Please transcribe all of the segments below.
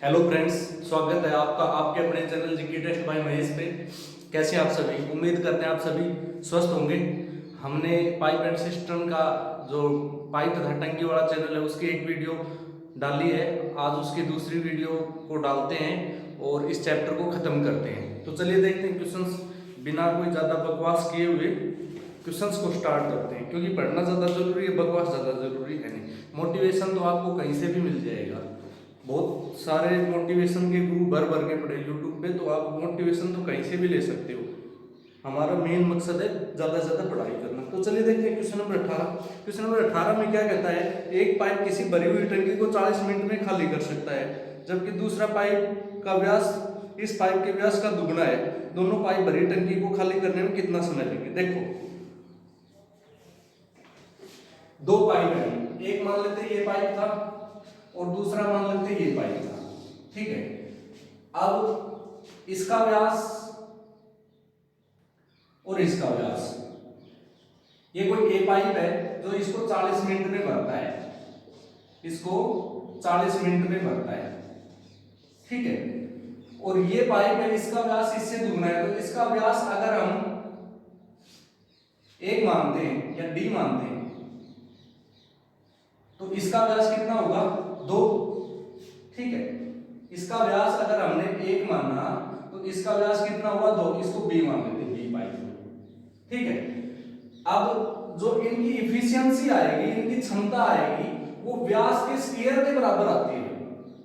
Hello friends, स्वागत है आपका आपके अपने channel GK test by Mahesh पे। कैसे हैं आप सभी? उम्मीद करते हैं आप सभी स्वस्थ होंगे। हमने पाइप एंड सिस्टम का जो पाइप तथा टंकी वाला चैनल है उसकी एक वीडियो डाली है। आज उसकी दूसरी वीडियो को डालते हैं और इस चैप्टर को ख़त्म करते हैं। तो चलिए देखते हैं क्वेश्चंस, बिना कोई ज़्यादा बकवास किए हुए क्वेश्चंस को स्टार्ट करते हैं, क्योंकि पढ़ना ज़्यादा ज़रूरी है, बकवास ज़्यादा ज़रूरी है नहीं। मोटिवेशन तो आपको कहीं से भी मिल जाएगा, बहुत सारे मोटिवेशन के ग्रुप भर भर के पड़े यूट्यूब पे, तो आप मोटिवेशन तो कहीं से भी ले सकते हो। हमारा मेन मकसद है ज़्यादा से ज़्यादा पढ़ाई करना। तो चलिए देखते हैं क्वेश्चन नंबर 18। क्वेश्चन नंबर 18 में क्या कहता है, एक पाइप किसी भरी हुई टंकी को 40 मिनट में खाली कर सकता है, जबकि दूसरा पाइप का व्यास इस पाइप के व्यास का दुगना है। दोनों पाइप भरी टंकी को खाली करने में कितना समय लगेगा? देखो, दो पाइप है, एक मान लेते हैं ये पाइप था और दूसरा मान लेते हैं ये पाइप था, ठीक है। अब इसका व्यास और इसका व्यास, ये कोई ए पाइप है जो इसको 40 मिनट में भरता है, इसको 40 मिनट में भरता है, ठीक है। और ये पाइप है, इसका व्यास इससे दुगना है, तो इसका व्यास अगर हम 1 मानते हैं या डी मानते हैं तो इसका व्यास कितना होगा? 2, ठीक है। इसका व्यास अगर हमने 1 माना तो इसका व्यास कितना हुआ? 2। इसको बी मान लेते हैं, बी पाइप, ठीक है। अब जो इनकी इफिशियंसी आएगी, इनकी क्षमता आएगी, वो व्यास के स्क्वायर के बराबर आती है,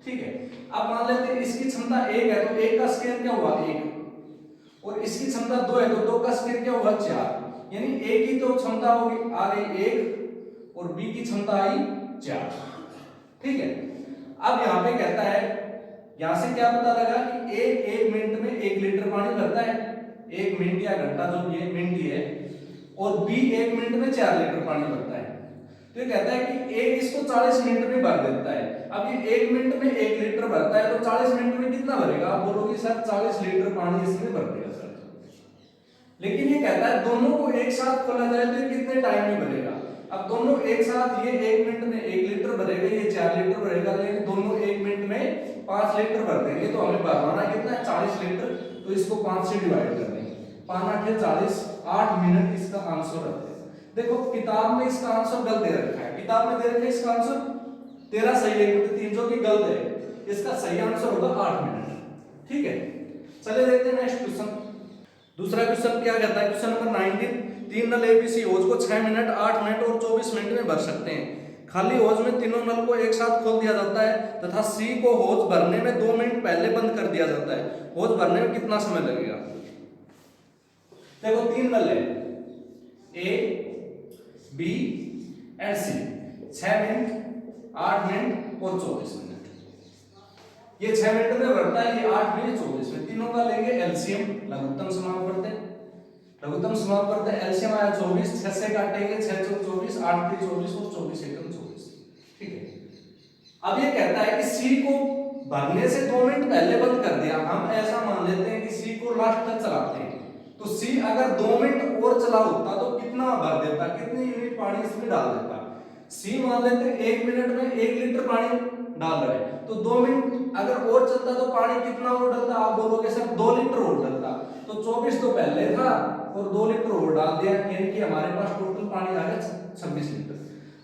ठीक है। अब मान लेते हैं इसकी क्षमता 1 है, तो 1 का स्क्वायर क्या हुआ? 1। और इसकी क्षमता 2 है, तो 2 का स्क्वायर क्या हुआ? 4। यानी ए की तो क्षमता होगी आ गई 1 और बी की क्षमता आई 4, ठीक है। अब यहां पे कहता है, यहां से क्या पता लगा कि ए 1 मिनट में 1 लीटर पानी भरता है, 1 मिनट या घंटा जो ये मिनट ही है, और बी 1 मिनट में 4 लीटर पानी भरता है। तो ये कहता है कि ए इसको 40 मिनट में भर देता है। अब ये 1 मिनट में 1 लीटर भरता है, तो 40 मिनट में कितना भरेगा? आप बोलोगे सर 40 लीटर पानी इसमें भर देगा सर, लेकिन ये कहता है दोनों को एक साथ खोला जाए तो ये कितने टाइम में भरेगा? अब दोनों एक साथ, ये 1 मिनट में 1 लीटर भरेगा, ये 4 लीटर भरेगा, लेकिन दोनों 1 मिनट में 5 लीटर भर देंगे, तो हमें भरवाना कितना है? 40 लीटर। तो इसको 5 से डिवाइड कर देंगे, 5 8 40, 8 मिनट इसका आंसर रहता है। देखो किताब में इसका आंसर गलत दे रखा है, किताब में दे रखा है इसका आंसर 13 सही है, 3 जो कि गलत है। इसका सही आंसर होगा 8 मिनट, ठीक है। चलिए देखते हैं नेक्स्ट क्वेश्चन। दूसरा क्वेश्चन क्या कहता है? क्वेश्चन नंबर 19, 3 नल एबीसी होज को 6 मिनट, 8 मिनट और 24 मिनट में भर सकते हैं। खाली होज में तीनों नल को एक साथ खोल दिया जाता है तथा सी को होज भरने में 2 मिनट पहले बंद कर दिया जाता है। होज भरने में कितना समय लगेगा? देखो 3 नल है, A B and C, 6 minute, 8 minute और 24 मिनट। ये 6 मिनट में भरता है, ये 8 मिनट 24 मिनट। तीनों का लेंगे एलसीएम, लघुत्तम समापवर्त, लघुत्तम समापवर्त एलसीएम आया 24, 6 से काटेंगे 6 चौक 24, 8 3 24 और 24 एकम 24, ठीक है। अब ये कहता है कि सी को भरने से 2 मिनट पहले बंद कर दिया। हम ऐसा मान लेते हैं कि सी को लास्ट तक चलाते हैं, तो सी अगर 2 मिनट और चला होता तो कितना भर देता, कितनी यूनिट पानी इसमें डाल देता? सी मान लेते हैं 1 मिनट में 1 लीटर पानी डाल रहे हैं, तो 2 मिनट अगर और चलता तो पानी कितना और डलता? आप बोलोगे सर 2 लीटर और डलता। तो 24 तो पहले था और 2 लीटर और डाल दिया, यानी कि हमारे पास टोटल पानी आ गया 26 लीटर।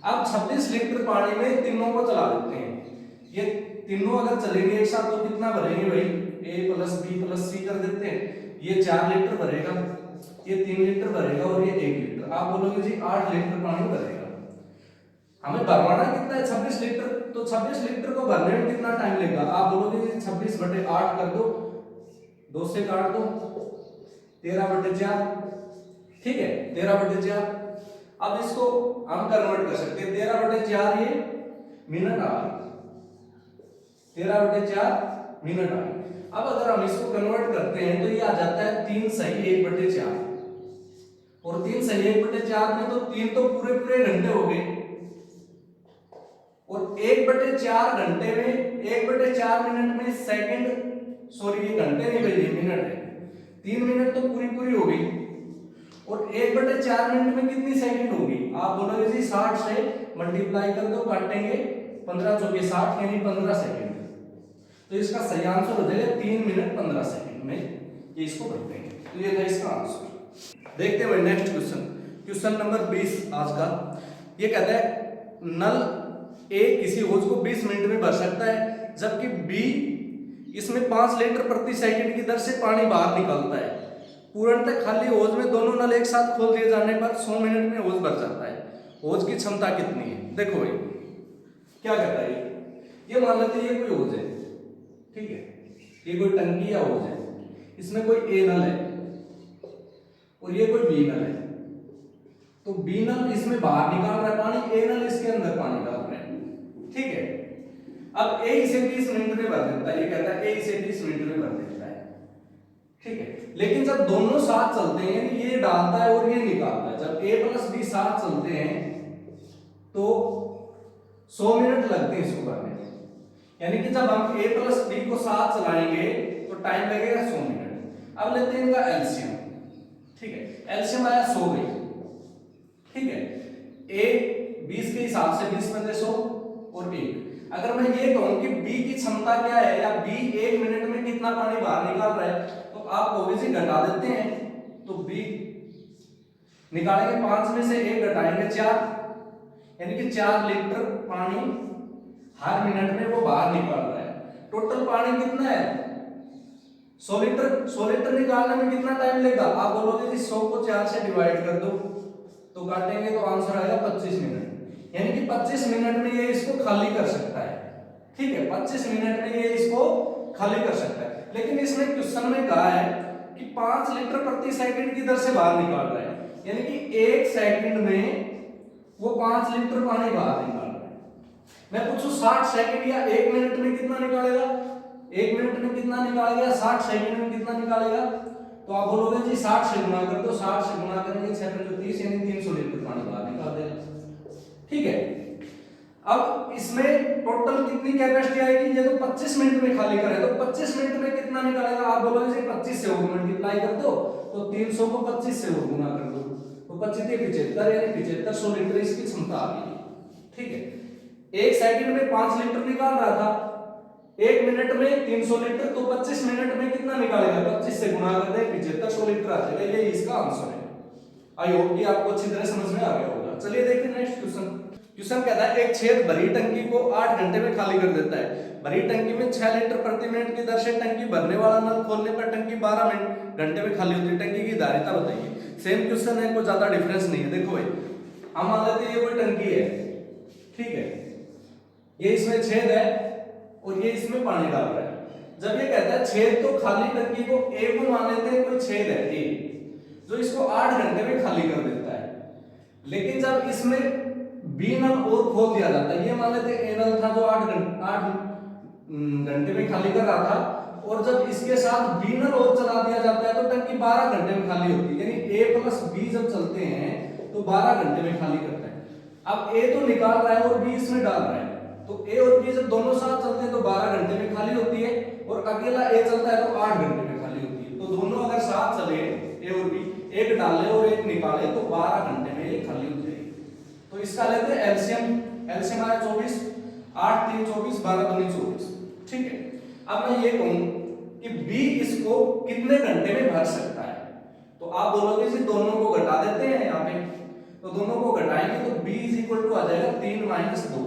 अब 26 लीटर पानी में तीनों को चला देते हैं। ये तीनों अगर चलेंगे एक साथ तो कितना भरेंगे भाई? ए प्लस बी प्लस सी कर देते हैं। ये 4 लीटर भरेगा, ये 3 लीटर भरेगा और ये 1 लीटर। आप बोलोगे जी 8 लीटर पानी भरेगा। हमें भरवाना कितना है? 26 लीटर। तो 26 लीटर को भरने में कितना टाइम लगेगा? आप बोलोगे 26/8 कर दो, 2 से काट दो, 13/4, ठीक है, 13/4। अब इसको हम कन्वर्ट कर सकते हैं, 13/4 ये मिनट आ गए, 13/4 मिनट आ गए। अब अगर हम इसको कन्वर्ट करते हैं तो ये आ जाता है 3 सही 1/4, और 3 सही 1/4 में तो 3 तो पूरे पूरे घंटे हो गए, और 1/4 घंटे में 1/4 मिनट में सेकंड, सॉरी ये घंटे नहीं भाई, ये मिनट है। 3 मिनट तो पूरी पूरी हो गई, और 1/4 मिनट में कितनी सेकंड होगी? आप बोलोगे जी 60 से मल्टीप्लाई कर दो, काटेंगे 15 चौके 60 यानी 15 सेकंड। तो इसका सही आंसर हो जाएगा 3 मिनट 15 सेकंड में ये इसको भर देंगे। तो ये था इसका आंसर। देखते हैं नेक्स्ट क्वेश्चन, क्वेश्चन नंबर 20 आज का। ये कहता है नल ए किसी होज को 20 मिनट में भर सकता है, जबकि बी इसमें 5 लीटर प्रति सेकंड की दर से पानी बाहर निकलता है। पूर्णतः खाली होज में दोनों नल एक साथ खोल दिए जाने पर 100 मिनट में होज भर जाता है। होज की क्षमता कितनी है? देखो भाई क्या कहता है ये मान लेते हैं ये कोई होज है, ठीक है, ये कोई टंकी या होज है, इसमें कोई ए नल है और ये कोई बी नल है। तो बी नल इसमें बाहर निकाल रहा है पानी, ए नल इसके अंदर पानी डाल रहा है, ठीक है। अब ए इसे 20 मिनट में भर देता है, ये कहता है ए इसे 20 मिनट में भर देता है, ठीक है। लेकिन जब दोनों साथ चलते हैं, ये डालता है और ये निकालता है, जब ए प्लस बी साथ चलते हैं तो 100 मिनट लगते हैं इसको भरने में। यानी कि जब हम ए प्लस बी को साथ चलाएंगे तो टाइम लगेगा 100 मिनट। अब लेते हैं इनका एलसीएम, ठीक है, एलसीएम आया 100 गई, ठीक है। ए 20 के हिसाब से 20 पंजे 100 और 1। अगर मैं ये कहूं कि बी की क्षमता क्या है या बी 1 मिनट में कितना पानी बाहर निकाल रहा है, तो आप ओबीसी घटा देते हैं, तो बी निकालेंगे 5 में से 1 घटाएंगे 4, यानी कि 4 लीटर पानी हर मिनट में वो बाहर निकाल रहा है। टोटल पानी कितना है? 100 लीटर। 100 लीटर निकालने में कितना टाइम लगेगा? आप बोलोगे जी 100 को 4 से डिवाइड कर दो, तो काटेंगे तो आंसर आएगा 25 मिनट। यानी कि 25 मिनट में ये इसको खाली कर सकता है, ठीक है, 25 मिनट में ये इसको खाली कर सकता है। लेकिन इसने क्वेश्चन में कहा है कि 5 लीटर प्रति सेकंड की दर से बाहर निकाल रहा है, यानी कि 1 सेकंड में वो 5 लीटर पानी बाहर निकाल रहा है। मैं पूछूं 60 सेकंड या 1 मिनट में कितना निकालेगा? 1 मिनट में कितना निकालेगा, 60 सेकंड में कितना निकालेगा? तो आप बोलोगे जी 60 से गुणा कर दो, 60 से गुणा करेंगे 6 30 यानी 300 लीटर पानी बाहर निकाल देगा, ठीक है। अब इसमें टोटल कितनी कैपेसिटी आएगी? ये तो 25 मिनट में खाली करे, तो 25 मिनट में कितना निकालेगा? आप बोलोगे जी 25 से मल्टीप्लाई कर दो, तो 300 को 25 से गुणा कर दो, तो 25 के 75 यानी 7500 लीटर इसकी क्षमता आ गई, ठीक है। 1 सेकंड में 5 लीटर निकाल रहा था, 1 मिनट में 300 लीटर, तो 25 मिनट में कितना निकालेगा? 25 से गुणा कर दे 7500 लीटर आ जाएगा। ये इसका आंसर है। आई होप कि आपको अच्छी तरह समझ में आ गया होगा। चलिए देखते हैं नेक्स्ट क्वेश्चन। क्वेश्चन कहता है एक छेद भरी टंकी को 8 घंटे में खाली कर देता है। भरी टंकी में 6 लीटर प्रति मिनट की दर से टंकी भरने वाला नल खोलने पर टंकी 12 घंटे में खाली होती है। टंकी की धारिता बताइए। सेम क्वेश्चन है, कोई ज्यादा डिफरेंस नहीं है। देखो भाई, हम मान लेते हैं ये कोई टंकी है, ठीक है, ये इसमें छेद है और ये इसमें पानी डाल रहा है। जब ये कहता है छेद, तो खाली टंकी को ए को मान लेते हैं कोई छेद है ए, जो इसको 8 घंटे में खाली कर देता है। लेकिन जब इसमें बी नल और खोल दिया जाता है, ये मान लेते ए नल था जो 8 घंटे में खाली कर रहा था, और जब इसके साथ बी नल और चला दिया जाता है तो टंकी 12 घंटे में खाली होती है। यानी ए प्लस बी जब चलते हैं तो 12 घंटे में खाली करता है। अब ए तो निकाल रहा है और बी इसमें डाल रहा है, तो ए और बी जब दोनों साथ चलते हैं तो 12 घंटे में खाली होती है, और अकेला ए चलता है तो 8 घंटे में खाली होती है। तो दोनों अगर साथ चले, ए और बी, एक डाले और एक निकाले, तो 12 घंटे में ये खाली हो जाएगी। तो इसका लेते हैं एलसीएम। एलसीएम आया 24, 8 3 24, 12 दूनी 24, ठीक है। अब मैं ये कहूं कि बी इसको कितने घंटे में भर सकता है, तो आप बोलोगे जी दोनों को घटा देते हैं यहाँ पे, तो दोनों को घटाएंगे तो b आ जाएगा 3 - 2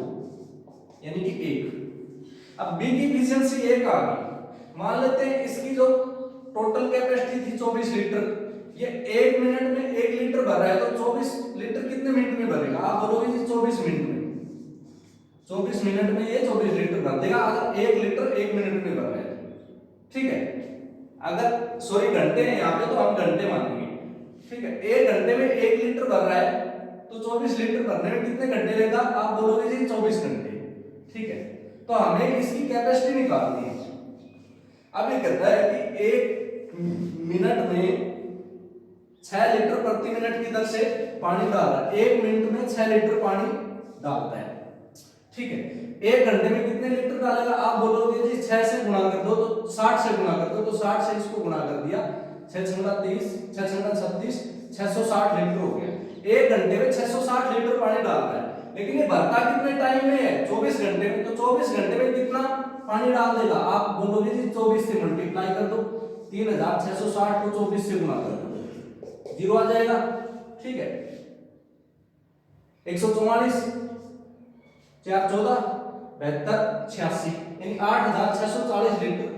यानी कि 1। अब b की एफिशिएंसी 1 आ गई। मान लेते हैं इसकी जो टोटल कैपेसिटी थी 24 लीटर, ये 1 मिनट में 1 लीटर भर रहा है, तो 24 लीटर कितने मिनट में भरेगा? आप बोलोगे जी 24 मिनट में। 24 मिनट में ये 24 लीटर भर देगा, अगर 1 लीटर 1 मिनट में भर रहा है, ठीक है। अगर सॉरी घंटे हैं यहाँ पे, तो हम घंटे मानेंगे, ठीक है। 1 घंटे में 1 लीटर भर रहा है, तो 24 लीटर भरने में कितने घंटे लेगा? आप बोलोगे जी 24 घंटे, ठीक है। तो हमें इसकी कैपेसिटी निकालनी है। अब ये कहता है कि 1 मिनट में 6 लीटर प्रति मिनट की दर से पानी डाल रहा है। 1 मिनट में 6 लीटर पानी डालता है, ठीक है। 1 घंटे में कितने लीटर डालेगा? आप बोलोगे जी 6 से गुणा कर दो, तो 60 से गुणा कर दो, तो 60 से इसको गुणा कर दिया, 6 × 30, 6 × 36, 660 लीटर हो गया। 1 घंटे में 660 लीटर पानी डाल रहा है। लेकिन ये भरता कितने टाइम में है, 24 घंटे में। तो 24 घंटे में कितना पानी डाल देगा, आप बोलोगे जी 24 से मल्टीप्लाई कर दो, 3660 को 24 से गुणा कर दो, 0 आ जाएगा। ठीक है, 144 4 14 72 86 यानी 8640 लीटर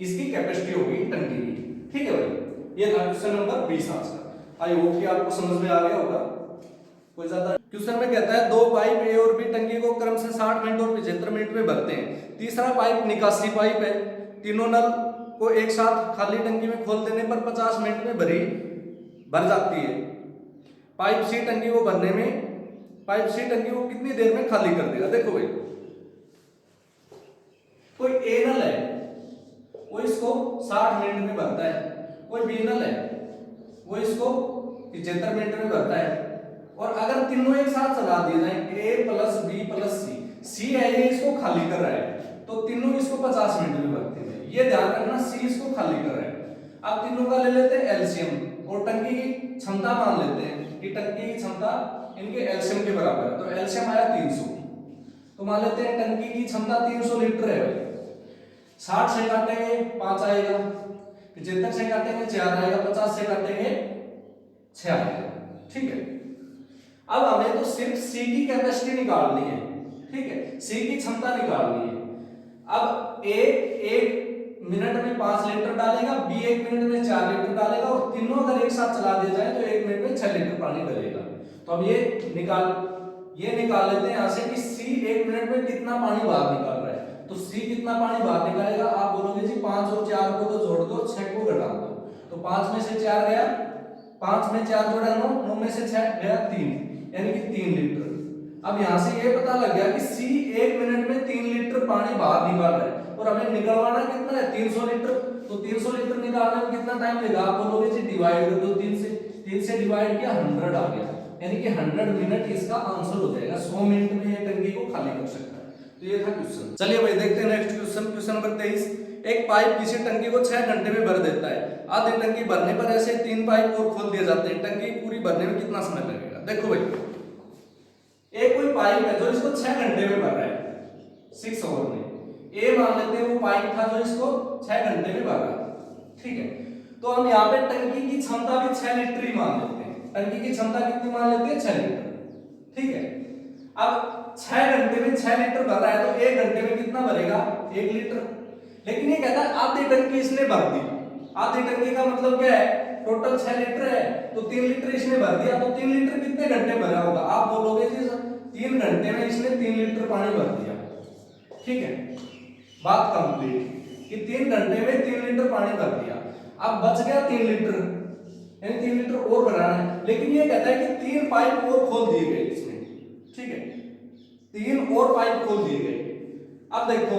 इसकी कैपेसिटी होगी टंकी की। ठीक है भाई, ये था क्वेश्चन नंबर 20 आज का। आई होप कि आपको समझ में आ गया होगा। कोई ज्यादा क्वेश्चन में कहता है 2 पाइप ए और बी टंकी को क्रम से 60 मिनट और 75 मिनट में भरते हैं। तीसरा पाइप निकासी पाइप है। तीनों नल को एक साथ खाली टंकी में खोल देने पर 50 मिनट में भर जाती है। पाइप सी टंकी को भरने में पाइप सी टंकी को कितनी देर में खाली कर देगा। देखो भाई, कोई ए नल है वो इसको 60 मिनट में भरता है, कोई बी नल है वो इसको 75 मिनट में भरता है। और अगर तीनों एक साथ चला दिए जाए ए प्लस बी प्लस सी, सी है ये इसको खाली कर रहा है तो तीनों इसको 50 मिनट में भरते हैं। ये ध्यान रखना, सी इसको खाली कर रहा है। अब तीनों का ले लेते हैं एलसीएम और टंकी की क्षमता मान लेते हैं कि टंकी की क्षमता इनके एलसीएम के बराबर है। तो एलसीएम आया 300, तो मान लेते हैं टंकी की क्षमता 300 लीटर है भाई। 60 से काटेंगे 5 आएगा, 75 से काटेंगे 4 आएगा, 50 से काटेंगे 6 आएगा। ठीक है, अब हमें तो सिर्फ सी की कैपेसिटी निकालनी है। ठीक है, सी की क्षमता निकालनी है। अब ए 1 मिनट में 5 लीटर डालेगा, बी 1 मिनट में 4 लीटर डालेगा और तीनों अगर एक साथ चला दिया जाए तो 1 मिनट में 6 लीटर पानी डलेगा। तो अब ये निकाल लेते हैं यहां से कि सी 1 मिनट में कितना पानी बाहर निकाल रहा है। तो सी कितना पानी बाहर निकालेगा, आप बोलोगे जी 5 और 4 को तो जोड़ दो, 6 को घटा दो। तो 5 में से 4 गया, 5 में 4 जोड़ा 9, 9 में से 6 गया 3, यानी कि 3 लीटर। अब यहां से ये पता लग गया कि सी 1 मिनट में 3 लीटर पानी बाहर निकाल रहा है और हमें निकलवाना कितना है 300 लीटर। तो 300 लीटर निकालने में कितना टाइम लगेगा, आप बोलोगे जी डिवाइड कर दो 3 से डिवाइड किया 100 आ गया, यानी कि 100 मिनट इसका आंसर हो जाएगा। 100 मिनट में ये टंकी को खाली कर सकता है। तो ये था क्वेश्चन। चलिए भाई देखते हैं नेक्स्ट क्वेश्चन। क्वेश्चन नंबर 23, एक पाइप किसी टंकी को 6 घंटे में भर देता है। आधी टंकी भरने पर ऐसे 3 पाइप और खोल दिए जाते हैं, टंकी पूरी भरने में कितना समय लगेगा। देखो भाई, एक कोई पाइप है जो इसको 6 घंटे में भर रहा है, 6 आवर में। ए मान लेते हैं वो पाइप था जो इसको 6 घंटे में भर रहा है। ठीक है, तो हम यहाँ पे टंकी की क्षमता भी 6 लीटर ही मान लेते हैं। टंकी की क्षमता कितनी मान लेते हैं 6 लीटर। ठीक है, अब 6 घंटे में 6 लीटर भर रहा है तो 1 घंटे में कितना भरेगा 1 लीटर। लेकिन ये कहता है आधी टंकी इसने भर दी। आधी टंकी का मतलब क्या है, टोटल 6 लीटर है तो 3 लीटर इसने भर दिया। तो 3 लीटर कितने घंटे भरा होगा, आप बोलोगे जी 3 घंटे में इसने 3 लीटर पानी भर दिया। ठीक है, बात कंप्लीट कि 3 घंटे में 3 लीटर पानी भर दिया। अब बच गया 3 लीटर, यानी 3 लीटर और भराना है। लेकिन ये कहता है कि 3 पाइप और खोल दिए गए इसमें। ठीक है, 3 और पाइप खोल दिए गए। अब देखो,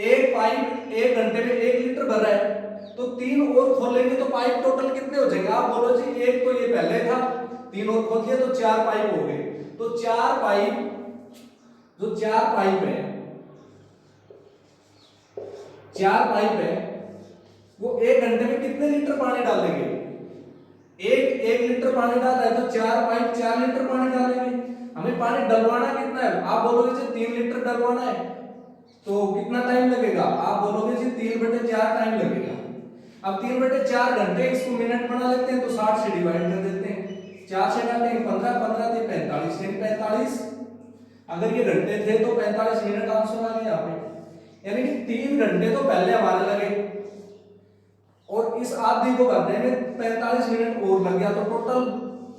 एक पाइप 1 घंटे में 1 लीटर भर रहा है तो 3 और खोलेंगे तो पाइप टोटल कितने हो जाएंगे, आप बोलो जी एक तो ये पहले था, 3 और खोल दिया तो 4 पाइप हो गए। तो 4 पाइप, जो 4 पाइप है, 4 पाइप है वो 1 घंटे में कितने लीटर पानी डालेंगे। एक लीटर पानी डाल रहा है तो 4 पाइप 4 लीटर पानी डालेंगे। हमें पानी डलवाना कितना है, आप बोलोगे जी 3 लीटर डलवाना है तो कितना टाइम लगेगा, आप बोलोगे जी 3/4 टाइम लगेगा। अब 3/4 घंटे इसको मिनट बना लेते हैं तो 60 से डिवाइड कर देते हैं। 4 से काटेंगे 15, 15 से 45, यानी 45। अगर ये घंटे थे तो 45 मिनट आंसर आ गया यहाँ पे, यानी कि 3 घंटे तो पहले हमारे लगे और इस आधी को भरने में 45 मिनट और लग गया। तो टोटल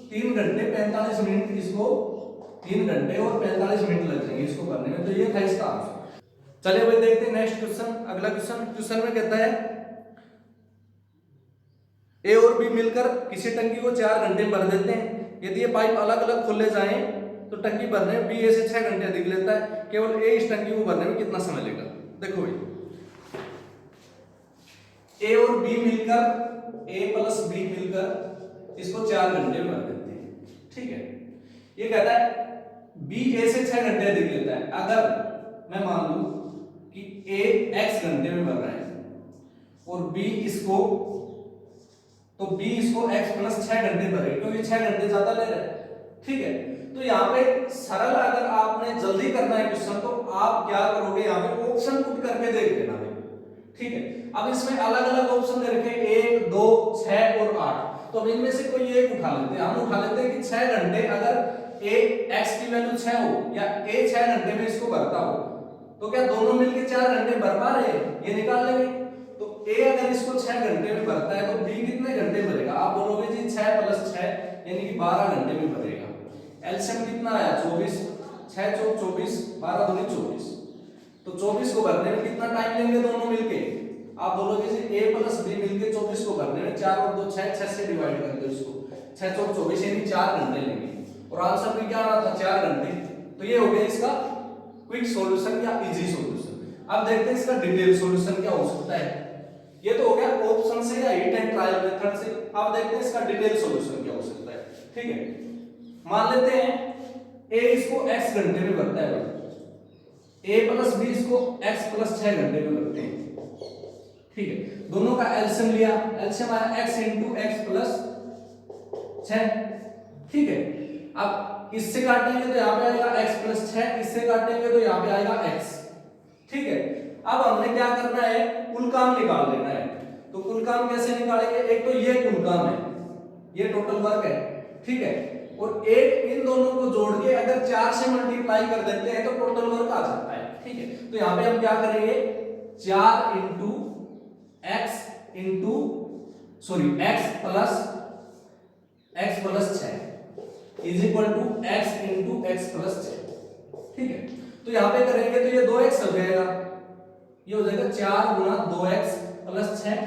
3 घंटे 45 मिनट, इसको 3 घंटे और 45 मिनट लग जाएंगे इसको भरने में। तो ये था इसका आंसर। चलिए भाई देखते हैं नेक्स्ट क्वेश्चन। अगला क्वेश्चन में कहता है ए और बी मिलकर किसी टंकी को 4 घंटे में भर देते हैं। यदि ये पाइप अलग अलग खोले जाएं तो टंकी भरने में बी ए से 6 घंटे अधिक लेता है। केवल ए इस टंकी को भरने में कितना समय लेगा। देखो भाई, ए और बी मिलकर, ए प्लस बी मिलकर इसको 4 घंटे में भर देते हैं। ठीक है, ये कहता है बी ए से 6 घंटे अधिक लेता है। अगर मैं मान लूं कि ए x घंटे में भर रहा है और बी इसको, तो बी इसको x प्लस 6 घंटे भरे क्योंकि 6 घंटे ज्यादा ले रहा है। ठीक है, तो यहाँ पे सरल, अगर आपने जल्दी करना है क्वेश्चन तो आप क्या करोगे, यहाँ पे ऑप्शन पुट करके देख लेना। ठीक है, अब इसमें अलग अलग ऑप्शन दे रखे 1, 2, 6 और 8। तो अब इनमें से कोई एक उठा लेते हैं। हम उठा लेते हैं कि 6 घंटे अगर a x की वैल्यू 6 हो या a 6 घंटे में इसको भरता हो तो क्या दोनों मिलके 4 घंटे भर पा रहे हैं, ये निकाल लेंगे। तो a अगर इसको 6 घंटे में भरता है तो b कितने घंटे भरेगा, आप बोलोगे जी 6 + 6 यानी कि 12 घंटे में भरेगा। एलसीएम कितना आया 24, 6 चौक 24, 12 दूनी 24। तो 24 को भरने में कितना टाइम लेंगे दोनों मिलके, आप बोलोगे जी a + b मिलके 24 को भरने में 4 और 2 6, 6 से डिवाइड कर दो इसको, 6 चौक 24 यानी 4 घंटे लेंगे। और आंसर भी क्या आ रहा था 4 घंटे। तो ये हो गया इसका क्विक सॉल्यूशन या इजी सॉल्यूशन। अब देखते हैं इसका डिटेल सॉल्यूशन क्या हो सकता है। ये तो हो गया ऑप्शन से या हिट एंड ट्रायल मेथड से। अब देखते हैं इसका डिटेल सॉल्यूशन क्या हो सकता है। ठीक है, मान लेते हैं a इसको x घंटे में भरता है, a + b इसको x + 6 घंटे में भरते हैं। ठीक है, दोनों का एलसीएम लिया, एलसीएम आया x × x + 6। ठीक है, अब इससे काटेंगे तो यहाँ पे आएगा x + 6, इससे काटेंगे तो यहाँ पे आएगा x। ठीक है, अब हमने क्या करना है, कुल काम निकाल लेना है। तो कुल काम कैसे निकालेंगे, एक तो ये कुल काम है, ये टोटल वर्क है। ठीक है, और एक इन दोनों को जोड़ के अगर 4 से मल्टीप्लाई कर देते हैं तो टोटल वर्क आ जाता है। ठीक है, तो यहाँ पे हम क्या करेंगे, 4 × x + 6 is equal to x × x + 6। ठीक है, तो यहाँ पे करेंगे तो ये 2x हो जाएगा, ये हो जाएगा 4 × 2x + 6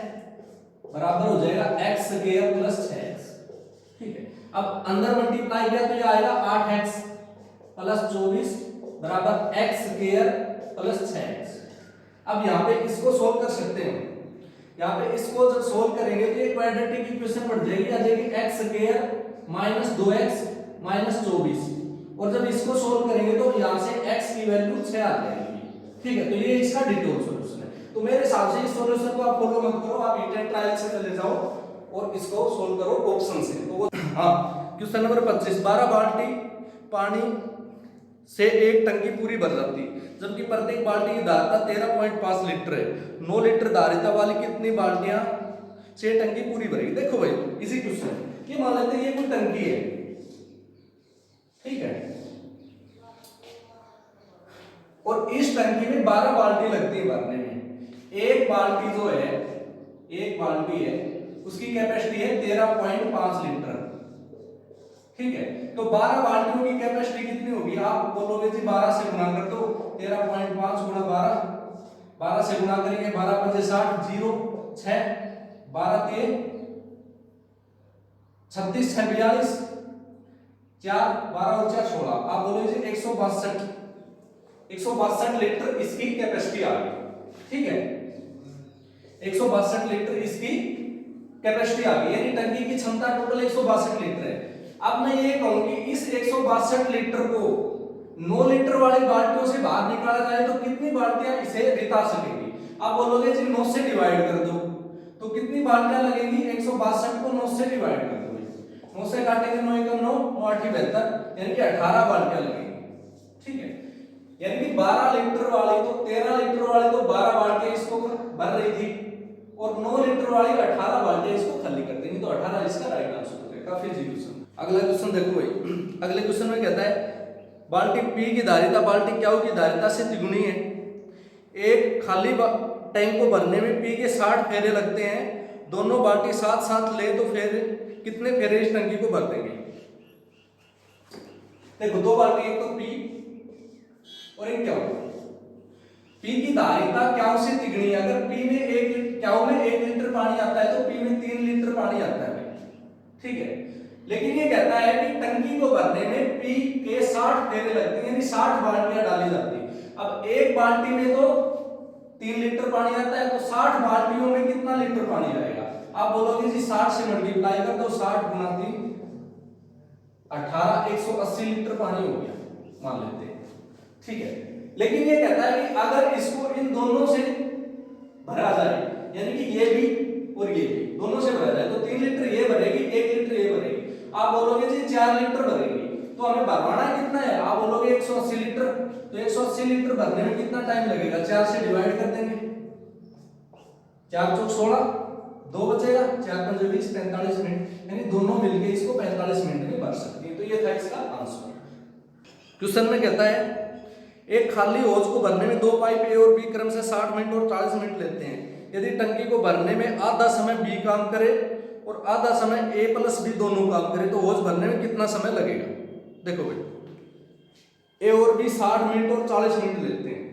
बराबर हो जाएगा x² + 6x। ठीक है, अब अंदर मल्टीप्लाई किया तो ये आएगा 8x + 24 बराबर x² + 6x। अब यहाँ पे इसको सोल्व कर सकते हैं। यहाँ पे इसको जब सोल्व करेंगे तो ये क्वाड्रेटिक इक्वेशन बन जाएगी, आ जाएगी x² - 2x - 24। और जब इसको सोल्व करेंगे तो यहाँ से x की वैल्यू 6 आ जाएगी। ठीक है, तो ये इसका डिटेल सॉल्यूशन है। तो मेरे हिसाब से इस सॉल्यूशन को आप फॉलो मत करो, आप हिट एंड ट्रायल से चले जाओ और इसको सोल्व करो ऑप्शन से। तो हाँ, क्वेश्चन नंबर 25, 12 बाल्टी पानी से एक टंकी पूरी भर जाती, जबकि प्रत्येक बाल्टी की धारिता 13.5 लीटर है। 9 लीटर धारिता वाली कितनी बाल्टियां से टंकी पूरी भरेगी। देखो भाई इजी क्वेश्चन है, ये मान लेते हैं ये कोई टंकी है। ठीक है, और इस टंकी में 12 बाल्टी लगती है भरने में। एक बाल्टी जो है, एक बाल्टी है उसकी कैपेसिटी है 13.5 लीटर। ठीक है, तो 12 बाल्टियों की कैपेसिटी कितनी होगी, आप बोलोगे जी 12 से गुणा कर दो, 13.5 × 12, 12 से गुणा करेंगे 12 × 5 = 60, 0 6 12 3 36 6 42 4 12 और 4 16, आप बोलोगे जी 162 लीटर इसकी कैपेसिटी आ गई। ठीक है, 162 लीटर इसकी कैपेसिटी आ गई, यानी टंकी की क्षमता टोटल 162 लीटर है। अब मैं ये कहूंगी इस 162 लीटर को 9 लीटर वाली बाल्टियों से बाहर निकाला जाए तो कितनी बाल्टियां इसे रिता सकेंगी। आप बोलोगे जी 9 से डिवाइड कर दो, तो कितनी बाल्टियां लगेंगी, 162 को 9 से डिवाइड कर दो, 9 से काटेंगे 9 × 9 9 8 72, यानी कि 18 बाल्टियां लगेंगी। ठीक है, यानी कि 12 लीटर वाली तो 13 लीटर वाली तो 12 बाल्टियां इसको भर रही थी और 9 लीटर वाली 18 बाल्टियां इसको खाली कर देंगी। तो 18 इसका राइट आंसर हो जाएगा। काफी इजी क्वेश्चन। अगला क्वेश्चन देखो भाई, अगले क्वेश्चन में कहता है बाल्टी P की धारिता बाल्टी Q की धारिता से तिगुनी है। एक खाली टैंक को भरने में P के 60 फेरे लगते हैं। दोनों बाल्टी साथ साथ ले तो फेरे कितने फेरे इस टंकी को भर देंगे। देखो दो बाल्टी, एक तो P और एक Q। P की धारिता Q से तिगुनी है। अगर Q में 1 लीटर पानी आता है तो P में 3 लीटर पानी आता है। ठीक है, लेकिन ये कहता है कि टंकी को भरने में P के 60 फेरे लगते हैं, यानी 60 बाल्टियां डाली जाती है। अब एक बाल्टी में तो 3 लीटर पानी आता है, तो 60 बाल्टियों में कितना लीटर पानी आएगा। आप बोलोगे जी 60 से मल्टीप्लाई कर दो, 60 × 3 18, 180 लीटर पानी हो गया मान लेते हैं। ठीक है, लेकिन ये कहता है कि अगर इसको इन दोनों से भरा जाए, यानी कि ये भी और ये भी दोनों से भरा जाए, तो 3 लीटर ये भरेगी, 1 लीटर ये भरेगी। आप बोलोगे जी 4 लीटर भरेगी, तो हमें भरवाना कितना है, आप बोलोगे 180 लीटर, तो 180 लीटर भरने में कितना टाइम लगेगा, 4 से डिवाइड कर देंगे, 4 चौक 16, 2 बचेगा, 4 पंजे 20, 45 मिनट, यानी दोनों मिलके इसको 45 मिनट में भर सकते हैं। तो ये था इसका आंसर। क्वेश्चन में कहता है एक खाली होज को भरने में दो पाइप ए और बी क्रम से 60 मिनट और 40 मिनट लेते हैं। यदि टंकी को भरने में आधा समय बी काम करे और आधा समय ए प्लस बी दोनों काम करे तो होज भरने में कितना समय लगेगा। देखो भाई ए और बी 60 मिनट और 40 मिनट लेते हैं।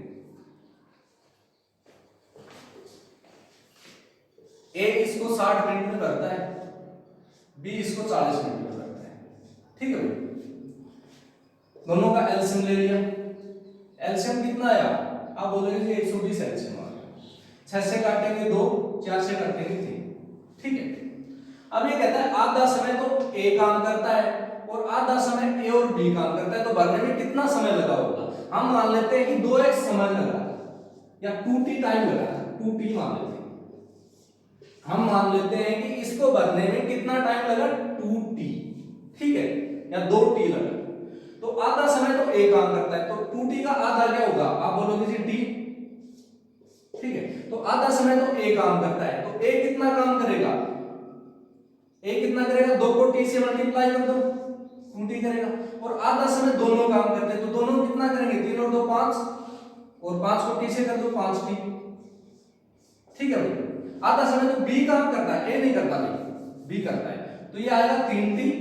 ए इसको 60 मिनट में भरता है, बी इसको 40 मिनट में भरता है। ठीक है भाई, दोनों का एलसीएम ले लिया। एलसीएम कितना आया, आप बोलोगे 120 एलसीएम आ गया। 6 से काटेंगे 2, 4 से काटेंगे 3। ठीक है, अब ये कहता है आधा समय तो ए काम करता है और आधा समय ए और बी काम करता है, तो भरने में कितना समय लगा होगा। हम मान लेते हैं कि 2x समय लगा या 2t टाइम लगा, 2t मान लेते हैं। हम मान लेते हैं कि इसको भरने में कितना टाइम लगा, 2t, ठीक है, या 2t लगा। तो आधा समय तो ए काम करता है, तो 2t का आधा क्या होगा, आप बोलोगे जी t। ठीक है, तो आधा समय तो ए काम करता है, तो ए कितना काम करेगा, ए कितना करेगा, 2 को t से मल्टीप्लाई कर दो, 2t करेगा। और आधा समय दोनों काम करते हैं, तो दोनों कितना करेंगे, 3 और 2 5, और 5 को t से कर दो, 5t। ठीक है भाई, आधा समय तो बी काम करता है, ए नहीं करता भाई, बी करता है, तो ये आएगा 3t,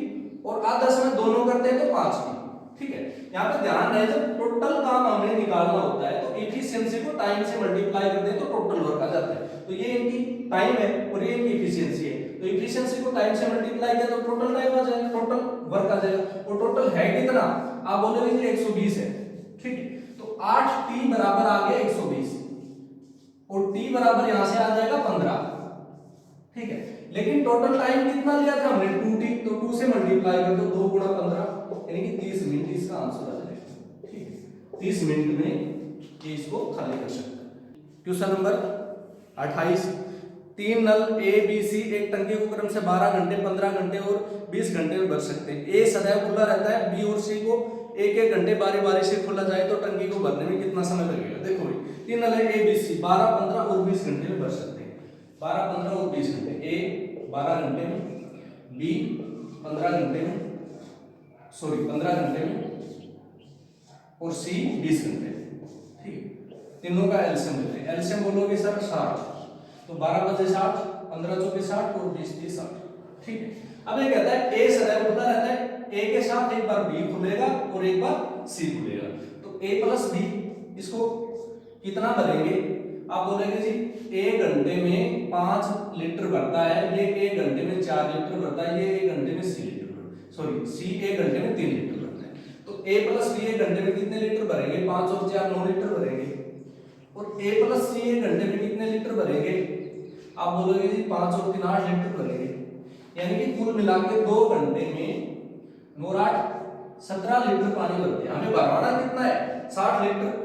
और आधा समय दोनों करते हैं तो 5t। ठीक है, यहाँ पे ध्यान रहे जब टोटल काम हमें निकालना होता है तो एफिशिएंसी को टाइम से मल्टीप्लाई कर दें तो टोटल वर्क आ जाता है। तो ये इनकी टाइम है और ये इनकी एफिशिएंसी है, तो एफिशिएंसी को टाइम से मल्टीप्लाई किया तो टोटल टाइम आ जाएगा, टोटल वर्क आ जाएगा। और टोटल है कितना, आप बोलोगे जी 120 है। ठीक है, तो 8t बराबर आ गया 120 और t बराबर यहां से आ जाएगा 15। ठीक है, लेकिन टोटल टाइम कितना लिया था हमने, 2t, तो 2 से मल्टीप्लाई कर दो, 2 गुणा 15, यानी कि 30 मिनट इसका आंसर आ जाएगा। ठीक है, 30 मिनट में ये इसको खाली कर सकते हैं। क्वेश्चन नंबर 28, 3 नल ए बी सी एक टंकी को क्रम से 12 घंटे, 15 घंटे और 20 घंटे में भर सकते हैं। ए सदैव खुला रहता है, बी और सी को एक एक घंटे बारी बारी से खोला जाए तो टंकी को भरने में कितना समय लगेगा। देखो भाई 3 नल है ए बी सी 12, 15 और 20 घंटे में भर सकते हैं। 12, 15 और 20 घंटे, ए 12 घंटे में, बी 15 घंटे में, सॉरी 15 घंटे में, और सी 20 घंटे में। ठीक है, तीनों का एलसीएम लेते हैं। एलसीएम बोलोगे सर 60, तो 12 बजे 60, 15 चौके 60 और 20 30 60। ठीक है, अब ये कहता है ए सदैव खुला रहता है, ए के साथ एक बार बी खुलेगा और एक बार सी खुलेगा, तो ए प्लस बी इसको कितना भरेंगे, आप बोलेंगे जी 1 घंटे में 5 लीटर भरता है, ये 1 घंटे में 4 लीटर भरता है, ये 1 घंटे में सी 1 घंटे में 3 लीटर भरता है। तो ए प्लस बी 1 घंटे में कितने लीटर भरेंगे, 5 और 4 9 लीटर भरेंगे। और ए प्लस सी 1 घंटे में कितने लीटर भरेंगे, आप बोलोगे जी 5 और 3 8 लीटर भरेंगे, यानी कि कुल मिला के 2 घंटे में 9 8 17 लीटर पानी भरते हैं। हमें भरवाना कितना है, 60 लीटर,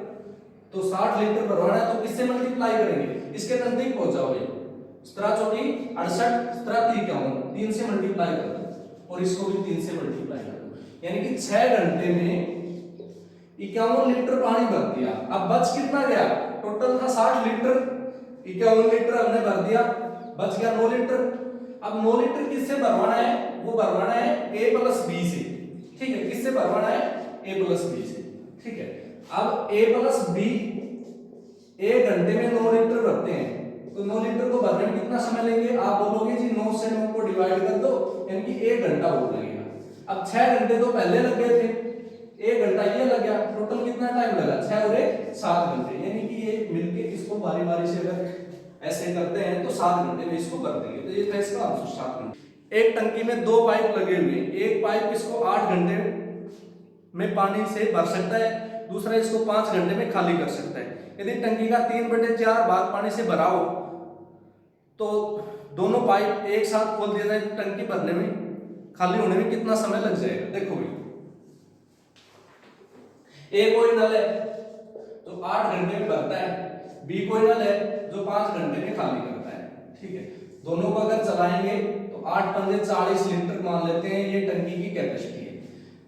तो 60 लीटर भरवाना है तो किससे मल्टीप्लाई करेंगे, इसके नजदीक पहुंचाओगे, 17 चौकी 68, 17 3 51, 3 से मल्टीप्लाई कर दो और इसको भी 3 से मल्टीप्लाई कर दो, यानी कि 6 घंटे में 51 लीटर पानी भर दिया। अब बच कितना गया, टोटल था 60 लीटर, 51 लीटर हमने भर दिया, बच गया 9 लीटर। अब 9 लीटर किससे भरवाना है, वो भरवाना है ए प्लस बी से। ठीक है, किससे भरवाना है, ए प्लस बी से। ठीक है, अब ए प्लस बी 1 घंटे में 9 लीटर भरते हैं, तो 9 लीटर को भरने में कितना समय लेंगे, आप बोलोगे जी 9 से 9 को डिवाइड कर दो, यानी कि 1 घंटा हो लगेगा। अब 6 घंटे तो पहले लग गए थे, 1 घंटा ये लग गया, टोटल कितना टाइम लगा, 6 और 1 7 घंटे, यानी कि ये मिलके इसको बारी बारी से अगर ऐसे करते हैं तो 7 घंटे में इसको कर देंगे। तो ये था इसका आंसर 7 घंटे। एक टंकी में 2 पाइप लगे हुए, एक पाइप इसको 8 घंटे में पानी से भर सकता है, दूसरा इसको 5 घंटे में खाली कर सकता है। यदि टंकी का 3/4 भाग पानी से भरा हो तो दोनों पाइप एक साथ खोल दिया जाए तो टंकी भरने में, खाली होने में कितना समय लग जाएगा। देखो भाई, ए कोई नल है जो 8 घंटे में भरता है, बी कोई नल है जो 5 घंटे में खाली करता है। ठीक है, दोनों को अगर चलाएंगे तो 8 पंजे 40 लीटर मान लेते हैं, ये टंकी की कैपेसिटी है।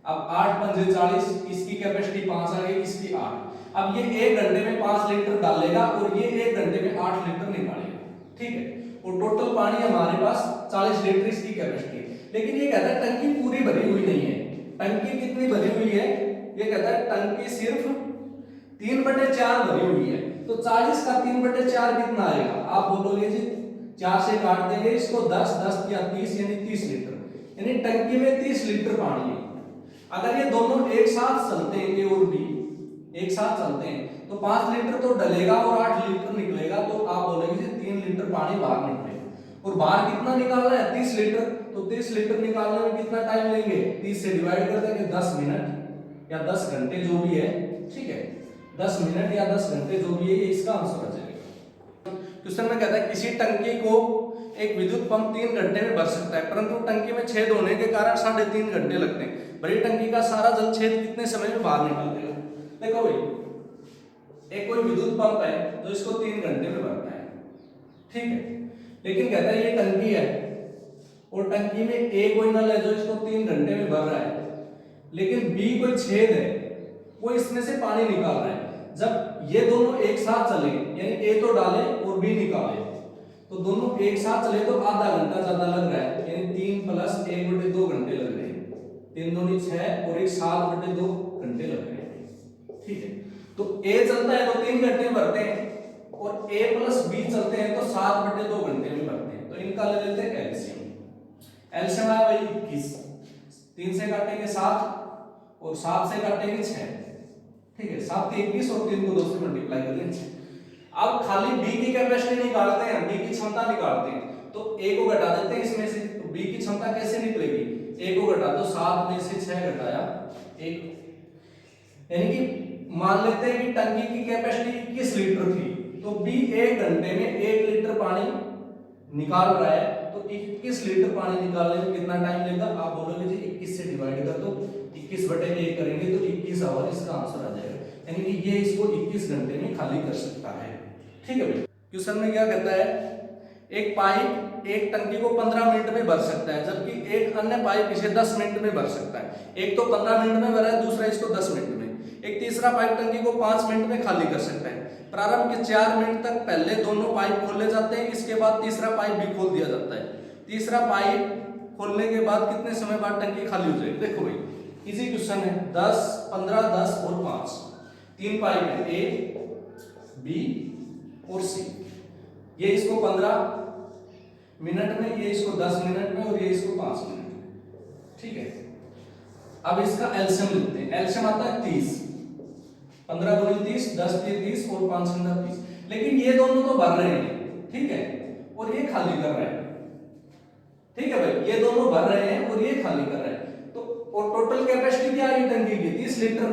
अब 8 पंजे 40, इसकी कैपेसिटी 5 आ गई, इसकी 8। अब ये 1 घंटे में 5 लीटर डालेगा और ये 1 घंटे में 8 लीटर निकालेगा, ठीक है। और टोटल पानी हमारे पास 40 लीटर इसकी कैपेसिटी है। लेकिन ये कहता है टंकी पूरी भरी हुई नहीं है। टंकी कितनी भरी हुई है? ये कहता है टंकी सिर्फ 3/4 भरी हुई है। तो 40 का 3/4 कितना आएगा? आप बोलोगे जी 4 से काट देंगे इसको, 10 10 या 30 यानी 30 लीटर, यानी टंकी में 30 लीटर पानी है। अगर ये दोनों एक साथ चलते हैं, ए और बी एक साथ चलते हैं, तो 5 लीटर तो डलेगा और 8 लीटर निकलेगा। तो आप बोलेंगे जी 3 लीटर पानी बाहर निकलेगा। और बाहर कितना निकालना है? 30 लीटर। तो 30 लीटर निकालने में कितना टाइम लेंगे? 30 से डिवाइड कर देंगे, 10 मिनट या 10 घंटे जो भी है, ठीक है। 10 मिनट या 10 घंटे जो भी है, ये इसका आंसर आ जाएगा। क्वेश्चन में कहता है किसी टंकी को एक विद्युत पंप 3 घंटे में भर सकता है, परंतु टंकी में छेद होने के कारण 3.5 घंटे लगते हैं। भरी टंकी का सारा जल छेद कितने समय में बाहर निकाल देगा? देखो भाई, एक कोई विद्युत पंप है जो इसको 3 घंटे में भरता है, ठीक है। लेकिन कहता है ये टंकी है और टंकी में ए कोई नल है जो इसको 3 घंटे में भर रहा है, लेकिन बी कोई छेद है, वो इसमें से पानी निकाल रहा है। जब ये दोनों एक साथ चले, यानी ए तो डाले और बी निकाले, तो दोनों एक साथ चले तो आधा घंटा ज्यादा लग रहा है, यानी 3 + 1/2 घंटे लग रहे हैं। 3 दूनी 6 और 1 7/2 घंटे लग रहे हैं, ठीक है। तो ए चलता है तो 3 घंटे में भरते हैं, और ए + बी चलते हैं तो 7/2 घंटे में भरते हैं। तो इनका ले लेते हैं एलसीएम। एलसीएम आया भाई 21। 3 से काटेंगे 7 और 7 से काटेंगे 6, ठीक है। 7 × 21 और 3 को 2 से मल्टीप्लाई कर लेंगे। अब खाली बी की कैपेसिटी निकालते हैं, बी की क्षमता निकालते हैं। तो ए को घटा देते हैं इसमें से, तो बी की क्षमता कैसे निकलेगी? ए को घटा दो, 7 में से 6 घटाया 1, यानी कि मान लेते हैं कि टंकी की कैपेसिटी 21 लीटर थी, तो बी 1 घंटे में 1 लीटर पानी निकाल रहा है। तो 21 लीटर पानी निकालने में कितना टाइम लेगा? आप बोलोगे जी 21 से डिवाइड कर दो, 21/1 करेंगे तो 21 आवर इसका आंसर आ जाएगा, यानी कि ये इसको 21 घंटे में खाली कर सकता है, ठीक है भाई। क्वेश्चन में क्या कहता है? एक पाइप एक टंकी को 15 मिनट में भर सकता है, जबकि एक अन्य पाइप इसे 10 मिनट में भर सकता है। एक तो 15 मिनट में भरा है, दूसरा इसको 10 मिनट में। एक तीसरा पाइप टंकी को 5 मिनट में खाली कर सकता है। प्रारंभ के 4 मिनट तक पहले दोनों पाइप खोले जाते हैं, इसके बाद तीसरा पाइप भी खोल दिया जाता है। तीसरा पाइप खोलने के बाद कितने समय बाद टंकी खाली हो जाएगी? देखो भाई, इजी क्वेश्चन है। 10 15 10 और 5, 3 पाइप है, ए बी और सी। ये इसको 15 मिनट में, ये इसको 10 मिनट में, और ये इसको 5 मिनट में, ठीक है। अब इसका एलसीएम लेते हैं। एलसीएम आता है 30। 15 × 30, 10 × 30 और 5 × 30। लेकिन ये दोनों तो भर रहे हैं, ठीक है, और ये खाली कर रहा है, ठीक है भाई। ये दोनों भर रहे हैं और ये खाली कर रहा है। तो और टोटल कैपेसिटी क्या है टंकी की? 30 लीटर,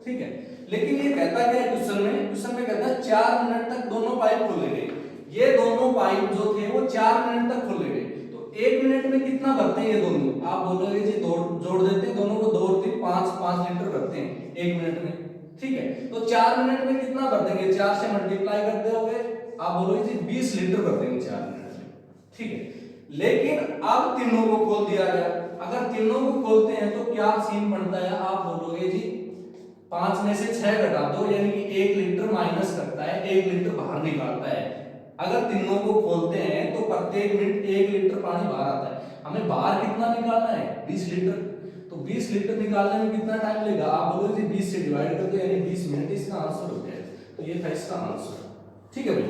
ठीक है। लेकिन ये कहता क्या है क्वेश्चन में कहता है 4 मिनट तक दोनों पाइप खोले गए। ये दोनों पाइप जो थे वो 4 मिनट तक खोले गए। तो 1 मिनट में कितना भरते हैं ये दोनों? आप बोलोगे जी जोड़ देते हैं, दोनों को 2 और 3 5 लीटर भरते हैं 1 मिनट में, ठीक है। तो 4 मिनट में कितना भर देंगे? 4 से मल्टीप्लाई कर दोगे, आप बोलोगे जी 20 लीटर भर देंगे 4 मिनट में, ठीक है। लेकिन अब तीनों को खोल दिया गया। अगर तीनों को खोलते हैं तो क्या सीन बनता है? आप बोलोगे जी 5 में से 6 घटा दो, यानी कि 1 लीटर माइनस करता है, 1 लीटर बाहर निकालता है। अगर तीनों को खोलते हैं तो प्रत्येक मिनट 1 लीटर पानी बाहर आता है। हमें बाहर कितना निकालना है? 20 लीटर। तो 20 लीटर निकालने में कितना टाइम लेगा? आप बोलोगे जी 20 से डिवाइड कर दो, यानी 20 मिनट इसका आंसर हो गया। तो ये था इसका आंसर, ठीक है भाई,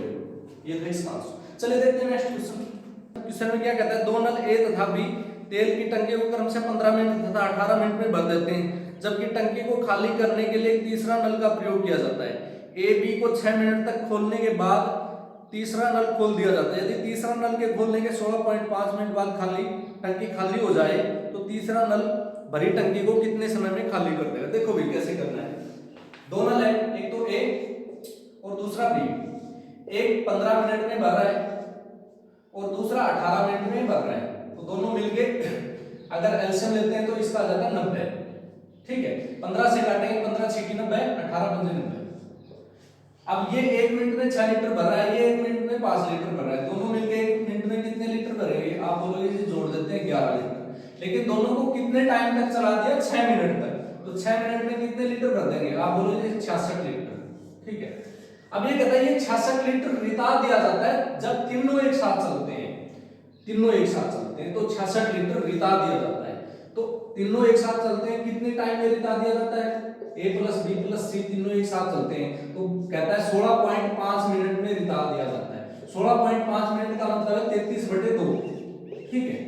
ये था इसका आंसर। चलिए देखते हैं नेक्स्ट क्वेश्चन। क्वेश्चन में क्या कहता है? 2 नल ए तथा बी तेल की टंकी को क्रम से 15 मिनट तथा 18 मिनट में भर देते हैं, जबकि टंकी को खाली करने के लिए तीसरा नल का प्रयोग किया जाता है। ए बी को 6 मिनट तक खोलने के बाद तीसरा नल खोल दिया जाता है। यदि तीसरा नल के खोलने के 16.5 मिनट बाद टंकी खाली हो जाए तो तीसरा नल भरी टंकी को कितने समय में खाली कर देगा? देखो भाई कैसे करना है। 2 नल है, एक तो ए और दूसरा बी। एक 15 मिनट में भर रहा है और दूसरा 18 मिनट में भर रहा है। तो दोनों मिलके अगर एलसीएम लेते हैं तो इसका आ जाता है 90, ठीक है। 15 से काटेंगे, 15 × 6 = 90, 18 × 5 = 90। अब ये 1 मिनट में 6 लीटर भर रहा है, ये 1 मिनट में 5 लीटर भर रहा है। दोनों मिलके 1 मिनट में कितने लीटर भरेंगे? आप बोलोगे जी जोड़ देते हैं 11 लीटर। लेकिन दोनों को कितने टाइम तक चला दिया, 6 मिनट तक। तो 6 मिनट में कितने लीटर भर देंगे, आप बोलोगे 66 लीटर। ठीक है, अब ये कहता है ये 66 लीटर रिता दिया जाता है जब तीनों एक साथ चलते हैं, तीनों एक साथ चलते हैं तो 66 लीटर रिता दिया जाता है। तो तीनों एक साथ चलते हैं, कितने टाइम में रिता दिया जाता है, A plus B plus C तीनों एक साथ चलते हैं, तो कहता है 16.5 मिनट में रिता दिया जाता है। 16.5 मिनट का मतलब है 33/2। ठीक है,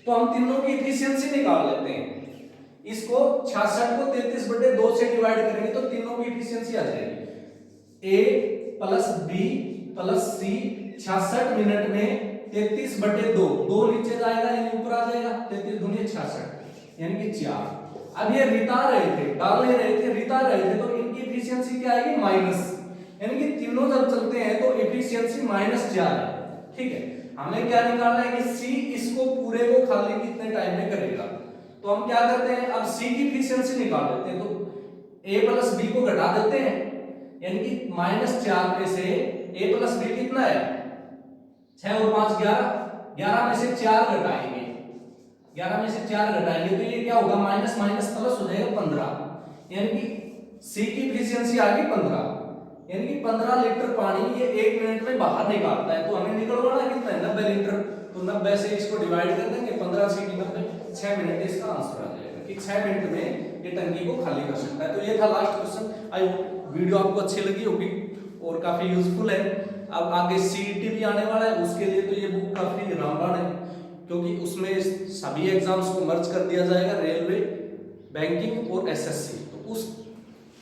तो हम तीनों की इफिशियंसी निकाल लेते हैं। इसको 66 को 33/2 से डिवाइड करेंगे तो तीनों की इफिशियंसी आ जाएगी, A plus B plus C 66 minute में 33/2, 2 नीचे जाएगा यानी ऊपर आ जाएगा, 33 दूनी 66 यानी कि 4। अब ये रिता रहे थे, डाल नहीं रहे थे, रिता रहे थे, तो इनकी एफिशिएंसी क्या आएगी, माइनस, यानी कि तीनों जब चलते हैं तो एफिशिएंसी -4 है। ठीक है, हमें क्या निकालना है कि C इसको पूरे को खाली कितने टाइम में करेगा। तो हम क्या करते हैं, अब C की एफिशिएंसी निकाल लेते हैं, तो A प्लस B को घटा देते हैं, यानी कि -4 में से A प्लस B कितना है, 6 और 5 11, 11 में से 4 घटाएंगे, 11 में से 4 घटाएंगे तो ये क्या होगा, माइनस माइनस प्लस हो जाएगा 15, यानी कि C की एफिशिएंसी आ गई 15, यानी कि 15 लीटर पानी ये 1 मिनट में बाहर निकालता है। तो हमें निकलवाना कितना है, 90 लीटर, तो 90 से इसको डिवाइड कर देंगे, 15 से 90, 6 मिनट इसका आंसर आ जाएगा कि 6 मिनट में ये टंकी को खाली कर सकता है। तो ये था लास्ट क्वेश्चन। आई वीडियो आपको अच्छी लगी होगी और काफी यूजफुल है। अब आगे सीईटी भी आने वाला है, उसके लिए तो ये बुक काफी रामबाण है, क्योंकि उसमें सभी एग्जाम्स को मर्ज कर दिया जाएगा, रेलवे, बैंकिंग और एसएससी। तो उस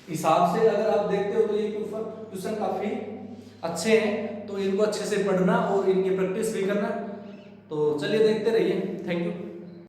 हिसाब से अगर आप देखते हो तो ये क्वेश्चन काफी अच्छे हैं, तो इनको अच्छे से पढ़ना और इनकी प्रैक्टिस भी करना। तो चलिए देखते रहिए, थैंक यू।